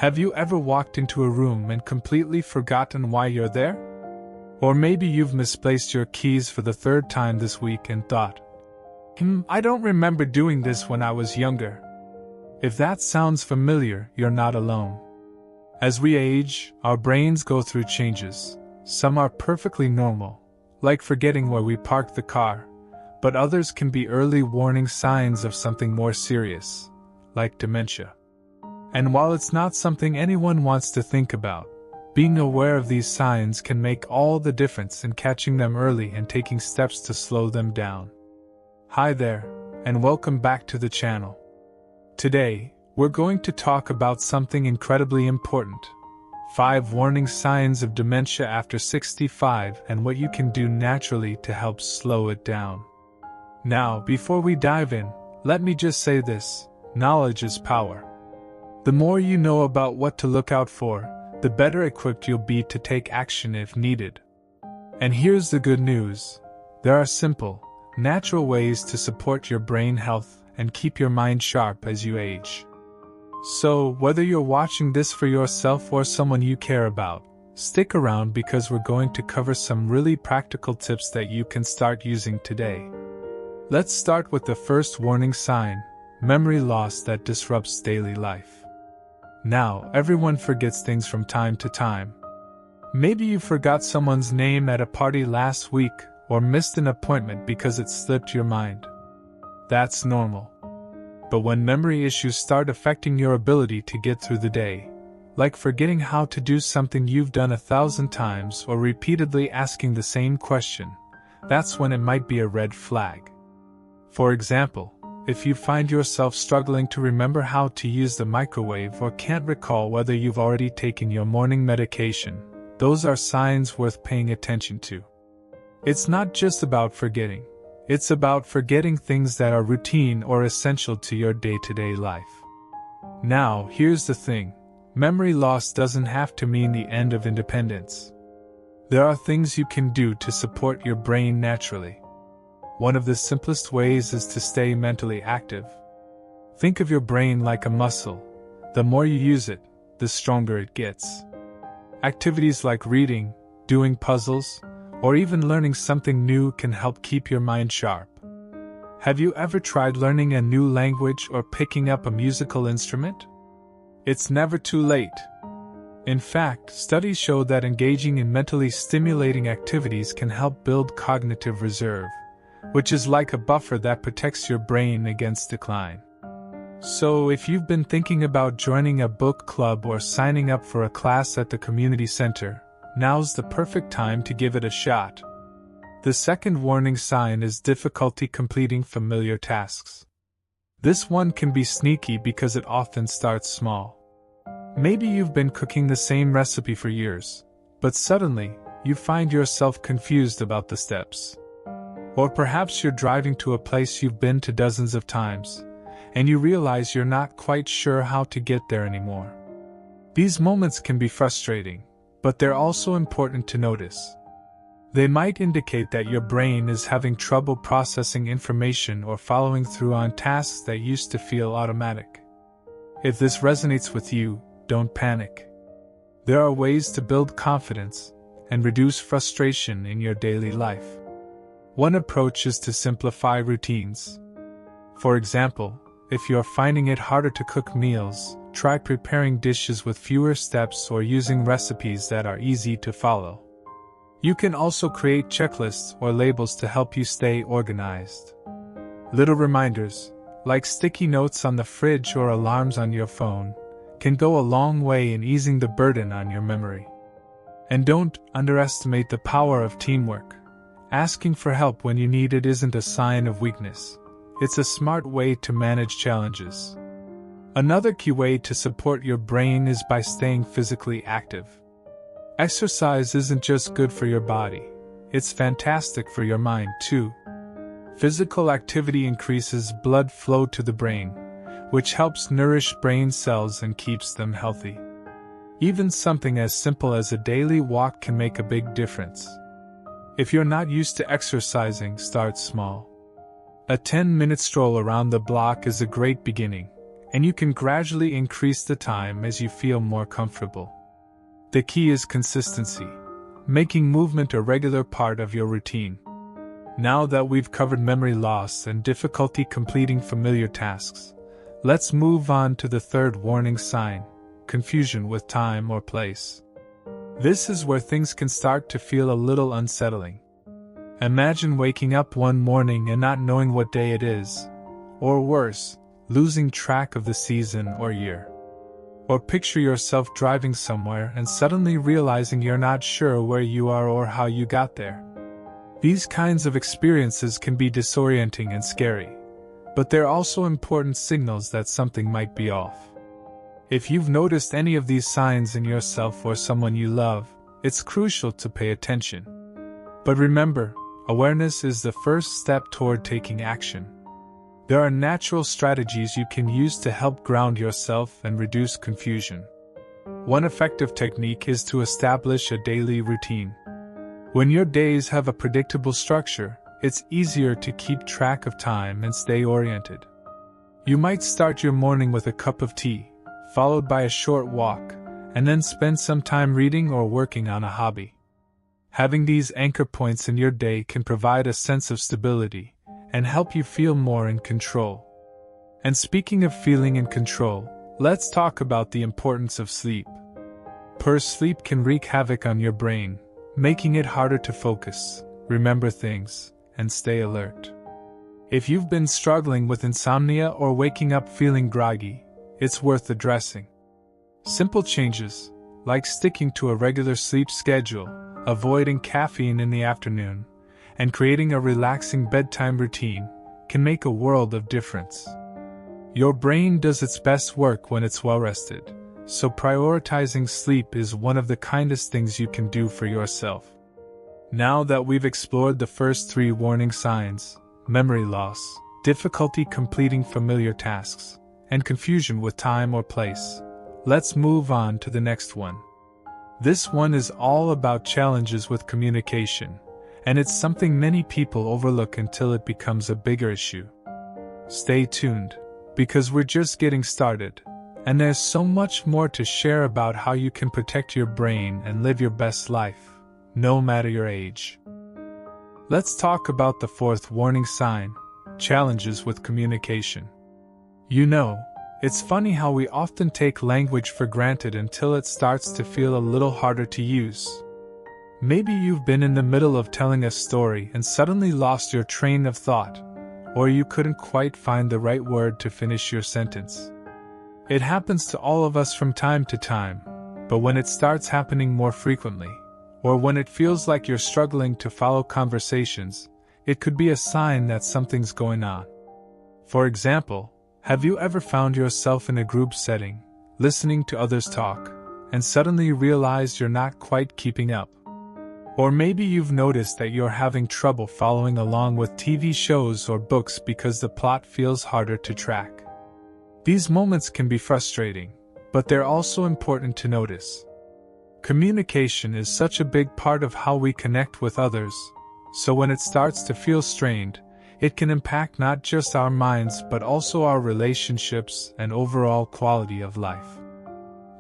Have you ever walked into a room and completely forgotten why you're there? Or maybe you've misplaced your keys for the third time this week and thought, I don't remember doing this when I was younger. If that sounds familiar, you're not alone. As we age, our brains go through changes. Some are perfectly normal, like forgetting where we parked the car, but others can be early warning signs of something more serious, like dementia. And while it's not something anyone wants to think about, being aware of these signs can make all the difference in catching them early and taking steps to slow them down. Hi there, and welcome back to the channel. Today, we're going to talk about something incredibly important: 5 warning signs of dementia after 65 and what you can do naturally to help slow it down. Now, before we dive in, let me just say this: knowledge is power. The more you know about what to look out for, the better equipped you'll be to take action if needed. And here's the good news: there are simple, natural ways to support your brain health and keep your mind sharp as you age. So, whether you're watching this for yourself or someone you care about, stick around because we're going to cover some really practical tips that you can start using today. Let's start with the first warning sign: memory loss that disrupts daily life. Now, everyone forgets things from time to time. Maybe you forgot someone's name at a party last week or missed an appointment because it slipped your mind. That's normal. But when memory issues start affecting your ability to get through the day, like forgetting how to do something you've done 1,000 times or repeatedly asking the same question, that's when it might be a red flag. For example, if you find yourself struggling to remember how to use the microwave or can't recall whether you've already taken your morning medication, those are signs worth paying attention to. It's not just about forgetting. It's about forgetting things that are routine or essential to your day-to-day life. Now, here's the thing: memory loss doesn't have to mean the end of independence. There are things you can do to support your brain naturally. One of the simplest ways is to stay mentally active. Think of your brain like a muscle. The more you use it, the stronger it gets. Activities like reading, doing puzzles, or even learning something new can help keep your mind sharp. Have you ever tried learning a new language or picking up a musical instrument? It's never too late. In fact, studies show that engaging in mentally stimulating activities can help build cognitive reserve, which is like a buffer that protects your brain against decline. So if you've been thinking about joining a book club or signing up for a class at the community center, now's the perfect time to give it a shot. The second warning sign is difficulty completing familiar tasks. This one can be sneaky because it often starts small. Maybe you've been cooking the same recipe for years, but suddenly, you find yourself confused about the steps. Or perhaps you're driving to a place you've been to dozens of times, and you realize you're not quite sure how to get there anymore. These moments can be frustrating, but they're also important to notice. They might indicate that your brain is having trouble processing information or following through on tasks that used to feel automatic. If this resonates with you, don't panic. There are ways to build confidence and reduce frustration in your daily life. One approach is to simplify routines. For example, if you're finding it harder to cook meals, try preparing dishes with fewer steps or using recipes that are easy to follow. You can also create checklists or labels to help you stay organized. Little reminders, like sticky notes on the fridge or alarms on your phone, can go a long way in easing the burden on your memory. And don't underestimate the power of teamwork. Asking for help when you need it isn't a sign of weakness. It's a smart way to manage challenges. Another key way to support your brain is by staying physically active. Exercise isn't just good for your body, it's fantastic for your mind too. Physical activity increases blood flow to the brain, which helps nourish brain cells and keeps them healthy. Even something as simple as a daily walk can make a big difference. If you're not used to exercising, start small. A 10-minute stroll around the block is a great beginning, and you can gradually increase the time as you feel more comfortable. The key is consistency, making movement a regular part of your routine. Now that we've covered memory loss and difficulty completing familiar tasks, let's move on to the third warning sign: confusion with time or place. This is where things can start to feel a little unsettling. Imagine waking up one morning and not knowing what day it is, or worse, losing track of the season or year. Or picture yourself driving somewhere and suddenly realizing you're not sure where you are or how you got there. These kinds of experiences can be disorienting and scary, but they're also important signals that something might be off. If you've noticed any of these signs in yourself or someone you love, it's crucial to pay attention. But remember, awareness is the first step toward taking action. There are natural strategies you can use to help ground yourself and reduce confusion. One effective technique is to establish a daily routine. When your days have a predictable structure, it's easier to keep track of time and stay oriented. You might start your morning with a cup of tea, followed by a short walk, and then spend some time reading or working on a hobby. Having these anchor points in your day can provide a sense of stability and help you feel more in control. And speaking of feeling in control, let's talk about the importance of sleep. Poor sleep can wreak havoc on your brain, making it harder to focus, remember things, and stay alert. If you've been struggling with insomnia or waking up feeling groggy, it's worth addressing. Simple changes, like sticking to a regular sleep schedule, avoiding caffeine in the afternoon, and creating a relaxing bedtime routine, can make a world of difference. Your brain does its best work when it's well rested, so prioritizing sleep is one of the kindest things you can do for yourself. Now that we've explored the first three warning signs, memory loss, difficulty completing familiar tasks, and confusion with time or place, let's move on to the next one. This one is all about challenges with communication, and it's something many people overlook until it becomes a bigger issue. Stay tuned, because we're just getting started, and there's so much more to share about how you can protect your brain and live your best life, no matter your age. Let's talk about the fourth warning sign: challenges with communication. You know, it's funny how we often take language for granted until it starts to feel a little harder to use. Maybe you've been in the middle of telling a story and suddenly lost your train of thought, or you couldn't quite find the right word to finish your sentence. It happens to all of us from time to time, but when it starts happening more frequently, or when it feels like you're struggling to follow conversations, it could be a sign that something's going on. For example, have you ever found yourself in a group setting, listening to others talk, and suddenly realized you're not quite keeping up? Or maybe you've noticed that you're having trouble following along with TV shows or books because the plot feels harder to track. These moments can be frustrating, but they're also important to notice. Communication is such a big part of how we connect with others, so when it starts to feel strained, it can impact not just our minds but also our relationships and overall quality of life.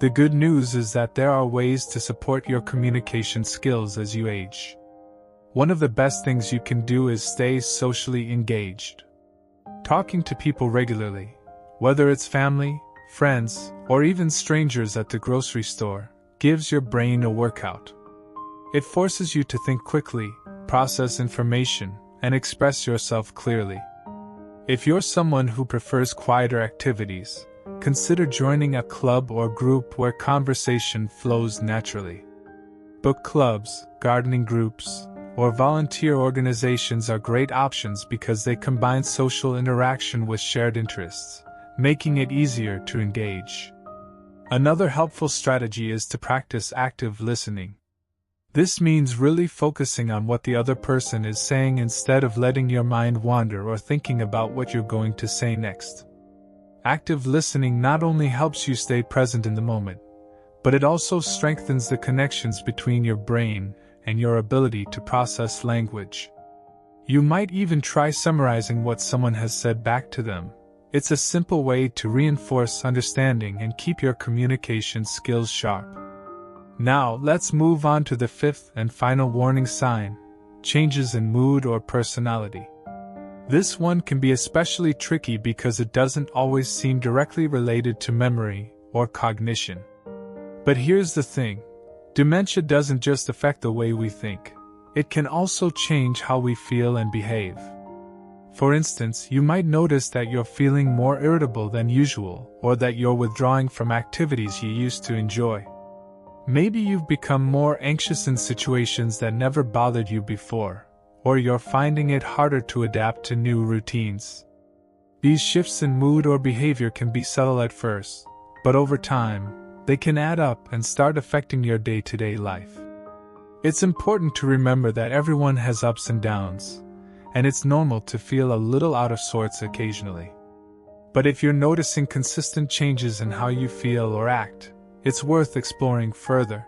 The good news is that there are ways to support your communication skills as you age. One of the best things you can do is stay socially engaged. Talking to people regularly, whether it's family, friends, or even strangers at the grocery store, gives your brain a workout. It forces you to think quickly, process information, and express yourself clearly. If you're someone who prefers quieter activities, consider joining a club or group where conversation flows naturally. Book clubs, gardening groups, or volunteer organizations are great options because they combine social interaction with shared interests, making it easier to engage. Another helpful strategy is to practice active listening. This means really focusing on what the other person is saying instead of letting your mind wander or thinking about what you're going to say next. Active listening not only helps you stay present in the moment, but it also strengthens the connections between your brain and your ability to process language. You might even try summarizing what someone has said back to them, It's a simple way to reinforce understanding and keep your communication skills sharp. Now, let's move on to the fifth and final warning sign: changes in mood or personality. This one can be especially tricky because it doesn't always seem directly related to memory or cognition. But here's the thing: dementia doesn't just affect the way we think. It can also change how we feel and behave. For instance, you might notice that you're feeling more irritable than usual, or that you're withdrawing from activities you used to enjoy. Maybe you've become more anxious in situations that never bothered you before, or you're finding it harder to adapt to new routines. These shifts in mood or behavior can be subtle at first, but over time, they can add up and start affecting your day-to-day life. It's important to remember that everyone has ups and downs, and it's normal to feel a little out of sorts occasionally. But if you're noticing consistent changes in how you feel or act, it's worth exploring further.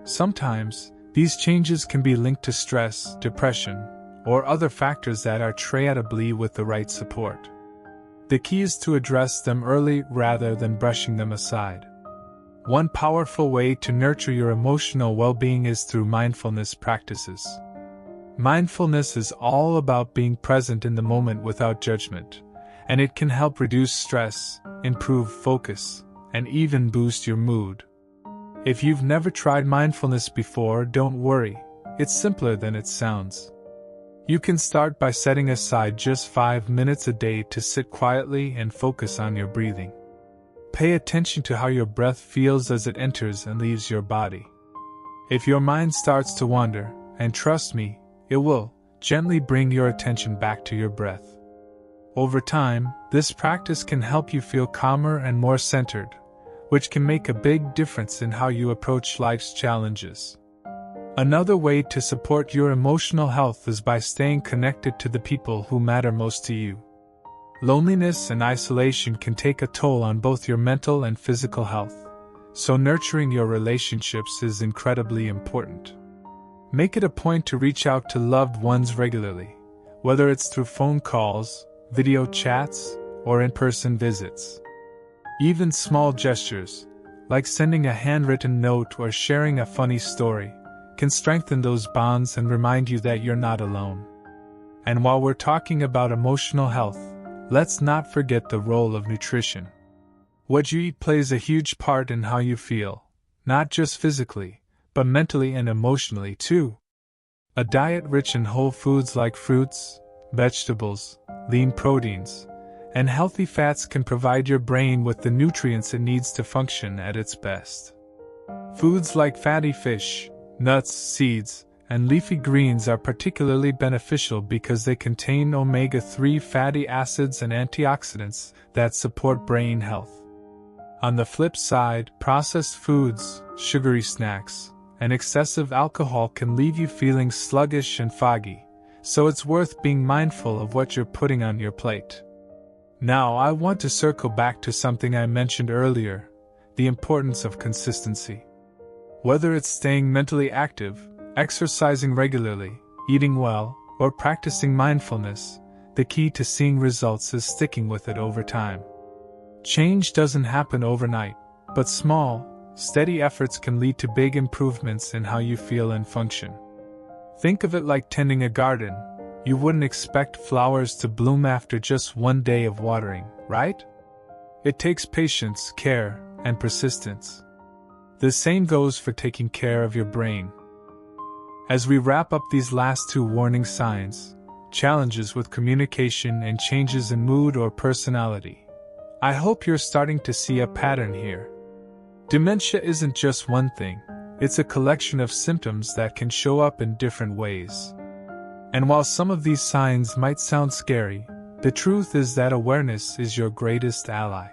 Sometimes, these changes can be linked to stress, depression, or other factors that are treatably with the right support. The key is to address them early rather than brushing them aside. One powerful way to nurture your emotional well-being is through mindfulness practices. Mindfulness is all about being present in the moment without judgment, and it can help reduce stress, improve focus, and even boost your mood. If you've never tried mindfulness before, don't worry, it's simpler than it sounds. You can start by setting aside just 5 minutes a day to sit quietly and focus on your breathing. Pay attention to how your breath feels as it enters and leaves your body. If your mind starts to wander, and trust me, it will, gently bring your attention back to your breath. Over time, this practice can help you feel calmer and more centered, which can make a big difference in how you approach life's challenges. Another way to support your emotional health is by staying connected to the people who matter most to you. Loneliness and isolation can take a toll on both your mental and physical health, so nurturing your relationships is incredibly important. Make it a point to reach out to loved ones regularly, whether it's through phone calls, video chats, or in-person visits. Even small gestures, like sending a handwritten note or sharing a funny story, can strengthen those bonds and remind you that you're not alone. And while we're talking about emotional health, let's not forget the role of nutrition. What you eat plays a huge part in how you feel, not just physically, but mentally and emotionally too. A diet rich in whole foods like fruits, vegetables, lean proteins, and healthy fats can provide your brain with the nutrients it needs to function at its best. Foods like fatty fish, nuts, seeds, and leafy greens are particularly beneficial because they contain omega-3 fatty acids and antioxidants that support brain health. On the flip side, processed foods, sugary snacks, and excessive alcohol can leave you feeling sluggish and foggy, so it's worth being mindful of what you're putting on your plate. Now, I want to circle back to something I mentioned earlier: the importance of consistency. Whether it's staying mentally active, exercising regularly, eating well, or practicing mindfulness, the key to seeing results is sticking with it over time. Change doesn't happen overnight, but small, steady efforts can lead to big improvements in how you feel and function. Think of it like tending a garden. You wouldn't expect flowers to bloom after just one day of watering, right? It takes patience, care, and persistence. The same goes for taking care of your brain. As we wrap up these last two warning signs, challenges with communication and changes in mood or personality, I hope you're starting to see a pattern here. Dementia isn't just one thing, it's a collection of symptoms that can show up in different ways. And while some of these signs might sound scary, the truth is that awareness is your greatest ally.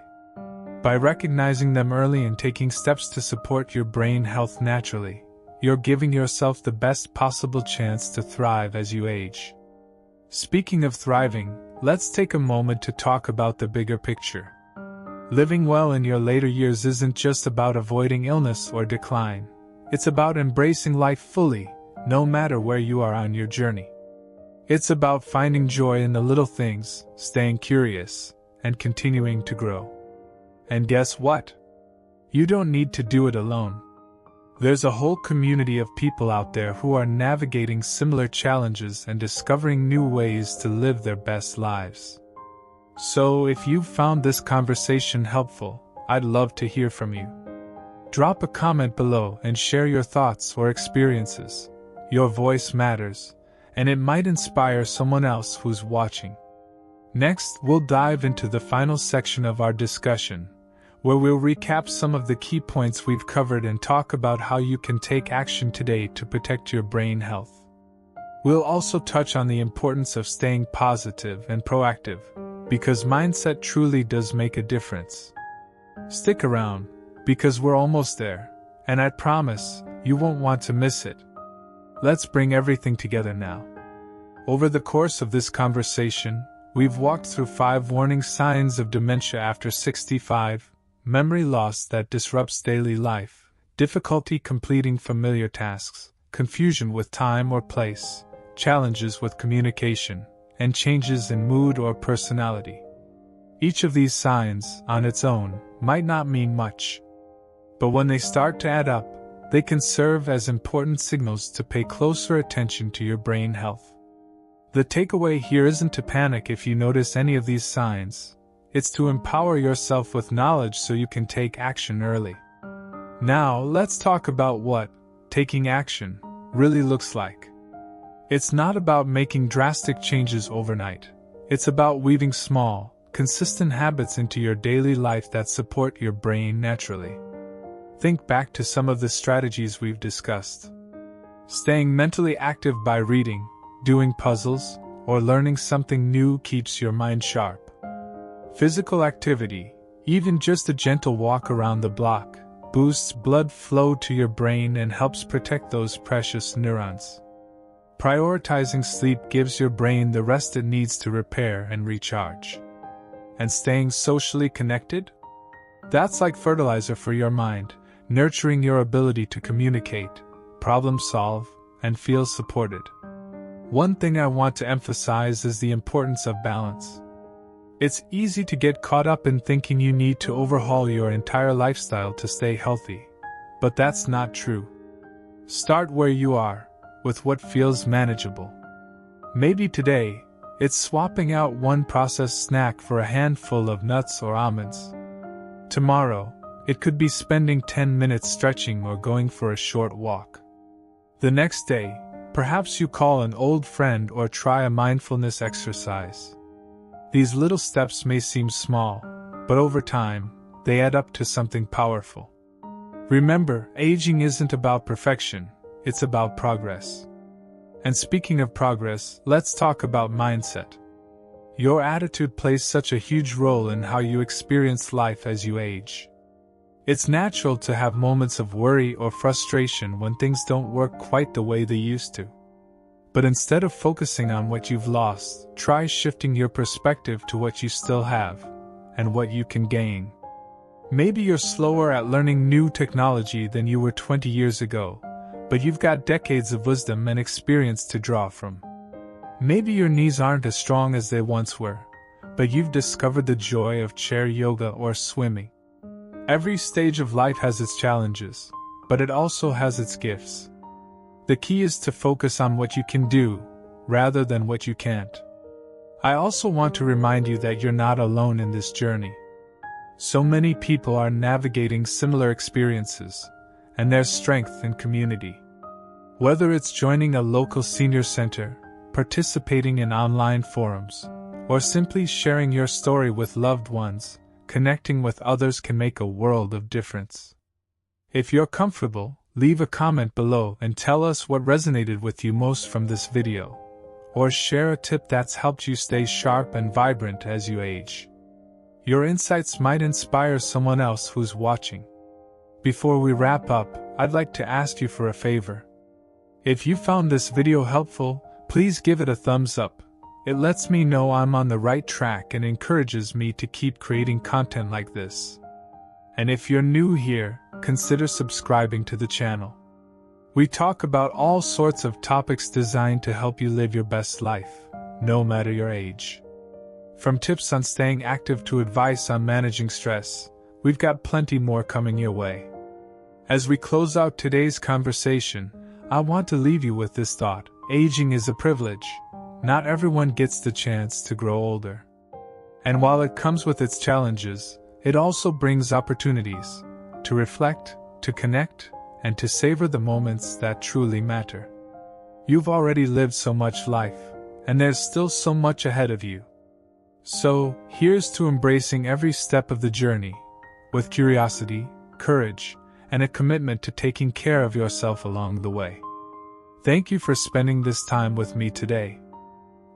By recognizing them early and taking steps to support your brain health naturally, you're giving yourself the best possible chance to thrive as you age. Speaking of thriving, let's take a moment to talk about the bigger picture. Living well in your later years isn't just about avoiding illness or decline. It's about embracing life fully, no matter where you are on your journey. It's about finding joy in the little things, staying curious, and continuing to grow. And guess what? You don't need to do it alone. There's a whole community of people out there who are navigating similar challenges and discovering new ways to live their best lives. So if you've found this conversation helpful, I'd love to hear from you. Drop a comment below and share your thoughts or experiences. Your voice matters, and it might inspire someone else who's watching. Next, we'll dive into the final section of our discussion, where we'll recap some of the key points we've covered and talk about how you can take action today to protect your brain health. We'll also touch on the importance of staying positive and proactive, because mindset truly does make a difference. Stick around, because we're almost there, and I promise you won't want to miss it. Let's bring everything together now. Over the course of this conversation, we've walked through 5 warning signs of dementia after 65, memory loss that disrupts daily life, difficulty completing familiar tasks, confusion with time or place, challenges with communication, and changes in mood or personality. Each of these signs, on its own, might not mean much. But when they start to add up, they can serve as important signals to pay closer attention to your brain health. The takeaway here isn't to panic if you notice any of these signs. It's to empower yourself with knowledge so you can take action early. Now, let's talk about what taking action really looks like. It's not about making drastic changes overnight. It's about weaving small, consistent habits into your daily life that support your brain naturally. Think back to some of the strategies we've discussed. Staying mentally active by reading, doing puzzles, or learning something new keeps your mind sharp. Physical activity, even just a gentle walk around the block, boosts blood flow to your brain and helps protect those precious neurons. Prioritizing sleep gives your brain the rest it needs to repair and recharge. And staying socially connected? That's like fertilizer for your mind, nurturing your ability to communicate, problem solve, and feel supported. One thing I want to emphasize is the importance of balance. It's easy to get caught up in thinking you need to overhaul your entire lifestyle to stay healthy, but that's not true. Start where you are, with what feels manageable. Maybe today, it's swapping out one processed snack for a handful of nuts or almonds. Tomorrow, it could be spending 10 minutes stretching or going for a short walk. The next day, perhaps you call an old friend or try a mindfulness exercise. These little steps may seem small, but over time, they add up to something powerful. Remember, aging isn't about perfection, it's about progress. And speaking of progress, let's talk about mindset. Your attitude plays such a huge role in how you experience life as you age. It's natural to have moments of worry or frustration when things don't work quite the way they used to. But instead of focusing on what you've lost, try shifting your perspective to what you still have, and what you can gain. Maybe you're slower at learning new technology than you were 20 years ago, but you've got decades of wisdom and experience to draw from. Maybe your knees aren't as strong as they once were, but you've discovered the joy of chair yoga or swimming. Every stage of life has its challenges, but it also has its gifts. The key is to focus on what you can do, rather than what you can't. I also want to remind you that you're not alone in this journey. So many people are navigating similar experiences, and there's strength in community. Whether it's joining a local senior center, participating in online forums, or simply sharing your story with loved ones, connecting with others can make a world of difference. If you're comfortable, leave a comment below and tell us what resonated with you most from this video, or share a tip that's helped you stay sharp and vibrant as you age. Your insights might inspire someone else who's watching. Before we wrap up, I'd like to ask you for a favor. If you found this video helpful, please give it a thumbs up. It lets me know I'm on the right track and encourages me to keep creating content like this. And if you're new here, consider subscribing to the channel. We talk about all sorts of topics designed to help you live your best life, no matter your age. From tips on staying active to advice on managing stress, we've got plenty more coming your way. As we close out today's conversation, I want to leave you with this thought. Aging is a privilege. Not everyone gets the chance to grow older. And while it comes with its challenges, it also brings opportunities to reflect, to connect, and to savor the moments that truly matter. You've already lived so much life, and there's still so much ahead of you. So, here's to embracing every step of the journey, with curiosity, courage, and a commitment to taking care of yourself along the way. Thank you for spending this time with me today.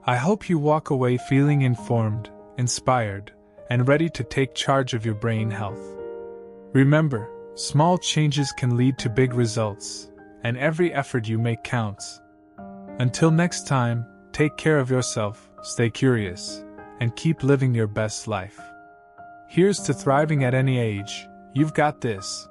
I hope you walk away feeling informed, inspired, and ready to take charge of your brain health. Remember, small changes can lead to big results, and every effort you make counts. Until next time, take care of yourself, stay curious, and keep living your best life. Here's to thriving at any age. You've got this.